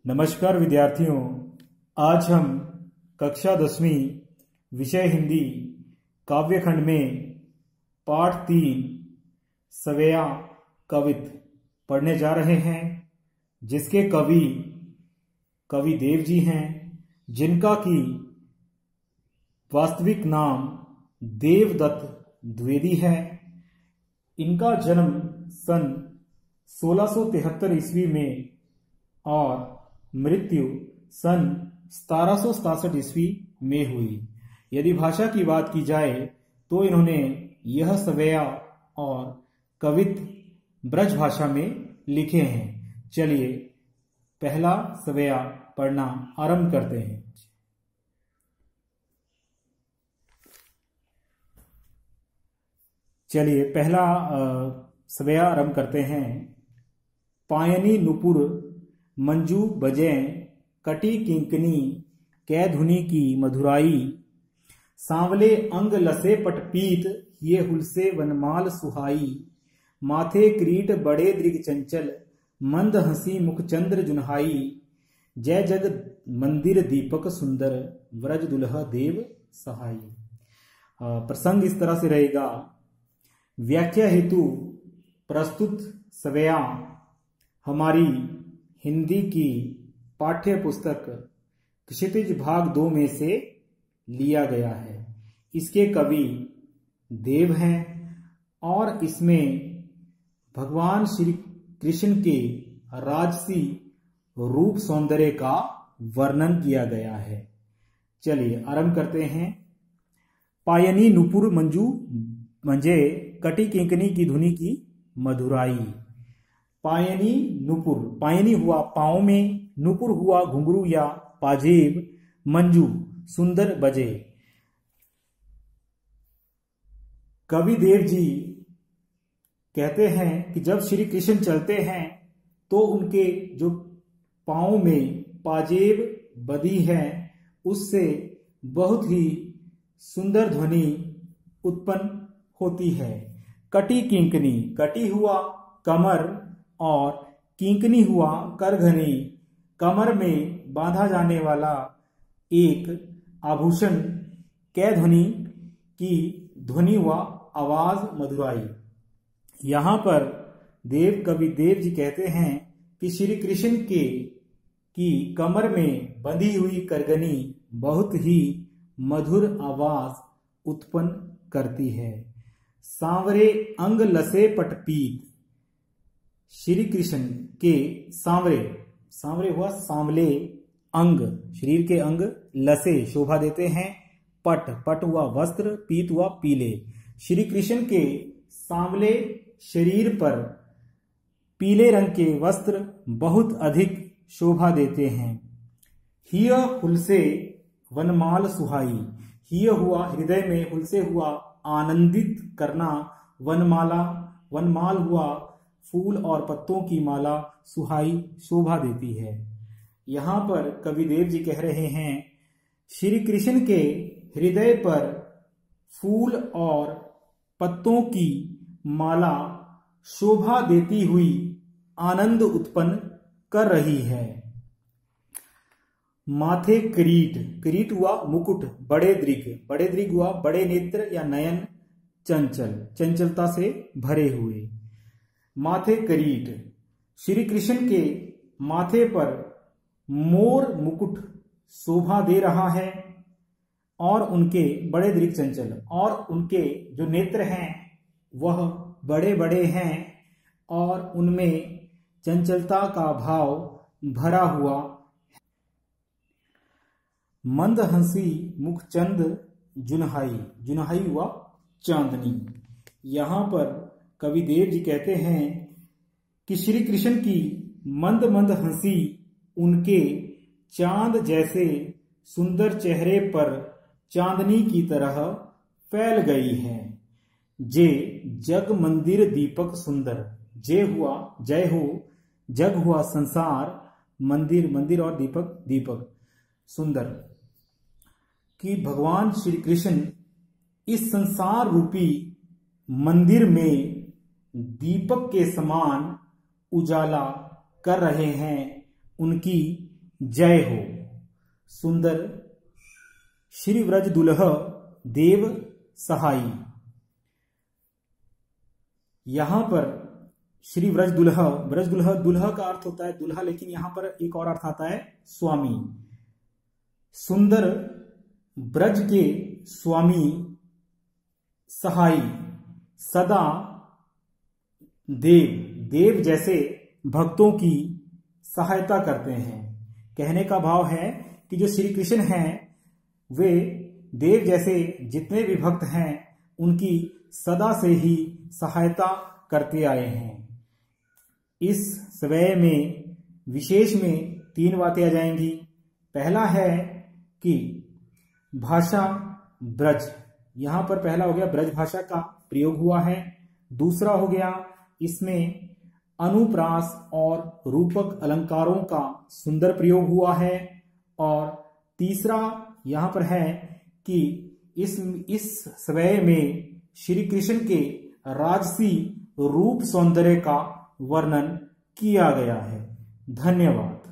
नमस्कार विद्यार्थियों, आज हम कक्षा 10वीं विषय हिंदी काव्यखंड में पाठ 3 सवेया कवित पढ़ने जा रहे हैं, जिसके कवि देव जी हैं, जिनका की वास्तविक नाम देवदत्त द्विवेदी है। इनका जन्म सन 1673 ईस्वी में और मृत्यु सन 1767 ईस्वी में हुई। यदि भाषा की बात की जाए तो इन्होंने यह सवेया और कवित ब्रज भाषा में लिखे हैं। चलिए पहला सवेया पढ़ना आरंभ करते हैं। चलिए पहला सवेया आरंभ करते हैं। पायनी नुपुर मंजू बजे कटी किंकनी कै धुनी की मधुराई, सांवले अंग लसे पटपीत ये हुलसे वनमाल सुहाई, माथे क्रीट बड़े दृग चंचल मंद हंसी मुख चंद्र जुनहाई, जय जग मंदिर दीपक सुंदर व्रज दुल्हा देव सहाई। प्रसंग इस तरह से रहेगा। व्याख्या हेतु प्रस्तुत सवेया हमारी हिंदी की पाठ्य पुस्तक क्षितिज भाग 2 में से लिया गया है। इसके कवि देव हैं और इसमें भगवान श्री कृष्ण के राजसी रूप सौंदर्य का वर्णन किया गया है। चलिए आरंभ करते हैं। पायनी नुपुर मंजू मंजे कटी किंकनी की धुनी की मधुराई। पायनी नुपुर, पायनी हुआ पाँव में, नुपुर हुआ घुंघरू या पाजेब, मंजू सुंदर बजे। कवि देव जी कहते हैं कि जब श्री कृष्ण चलते हैं तो उनके जो पाँव में पाजेब बधी है उससे बहुत ही सुंदर ध्वनि उत्पन्न होती है। कटी किंकनी, कटी हुआ कमर और किंकनी हुआ करघनी, कमर में बांधा जाने वाला एक आभूषण, कै ध्वनि की ध्वनि व आवाज मधुराई। यहाँ पर कवि देव जी कहते हैं कि श्री कृष्ण की कमर में बंधी हुई करगनी बहुत ही मधुर आवाज उत्पन्न करती है। सांवरे अंग लसे पटपीत, श्री कृष्ण के सांवरे हुआ सांवले अंग, शरीर के अंग, लसे शोभा देते हैं, पट हुआ वस्त्र, पीत हुआ पीले। श्री कृष्ण के सांवले शरीर पर पीले रंग के वस्त्र बहुत अधिक शोभा देते हैं। हिय हुलसे वनमाल सुहाई, हिय हुआ हृदय में, हुलसे हुआ आनंदित करना, वनमाल हुआ फूल और पत्तों की माला, सुहाई शोभा देती है। यहाँ पर कवि देव जी कह रहे हैं श्री कृष्ण के हृदय पर फूल और पत्तों की माला शोभा देती हुई आनंद उत्पन्न कर रही है। माथे किरीट हुआ मुकुट, बड़े दृग हुआ बड़े नेत्र या नयन, चंचलता से भरे हुए। माथे किरीट, श्री कृष्ण के माथे पर मोर मुकुट शोभा दे रहा है और उनके बड़े दृग चंचल, और उनके जो नेत्र हैं वह बड़े बड़े हैं और उनमें चंचलता का भाव भरा हुआ। मंद हंसी मुख चंद जुनहाई हुआ चांदनी। यहाँ पर कवि देव जी कहते हैं कि श्री कृष्ण की मंद मंद हंसी उनके चांद जैसे सुंदर चेहरे पर चांदनी की तरह फैल गई है। जे जग मंदिर दीपक सुंदर, जय हो, जग हुआ संसार, मंदिर और दीपक सुंदर, कि भगवान श्री कृष्ण इस संसार रूपी मंदिर में दीपक के समान उजाला कर रहे हैं। उनकी जय हो। सुंदर श्री व्रज दुल्ह देव सहाई। यहां पर श्री व्रज दुल्ह, दुल्हा का अर्थ होता है दुल्हा, लेकिन यहां पर एक और अर्थ आता है स्वामी। सुंदर ब्रज के स्वामी सहाई, सदा देव जैसे भक्तों की सहायता करते हैं। कहने का भाव है कि जो श्री कृष्ण हैं वे देव जैसे जितने भी भक्त हैं उनकी सदा से ही सहायता करते आए हैं। इस स्वय में विशेष में 3 बातें आ जाएंगी। पहला है कि भाषा ब्रज, यहां पर पहला हो गया ब्रज भाषा का प्रयोग हुआ है। दूसरा हो गया इसमें अनुप्रास और रूपक अलंकारों का सुंदर प्रयोग हुआ है। और तीसरा यहां पर है कि इस स्वय में श्री कृष्ण के राजसी रूप सौंदर्य का वर्णन किया गया है। धन्यवाद।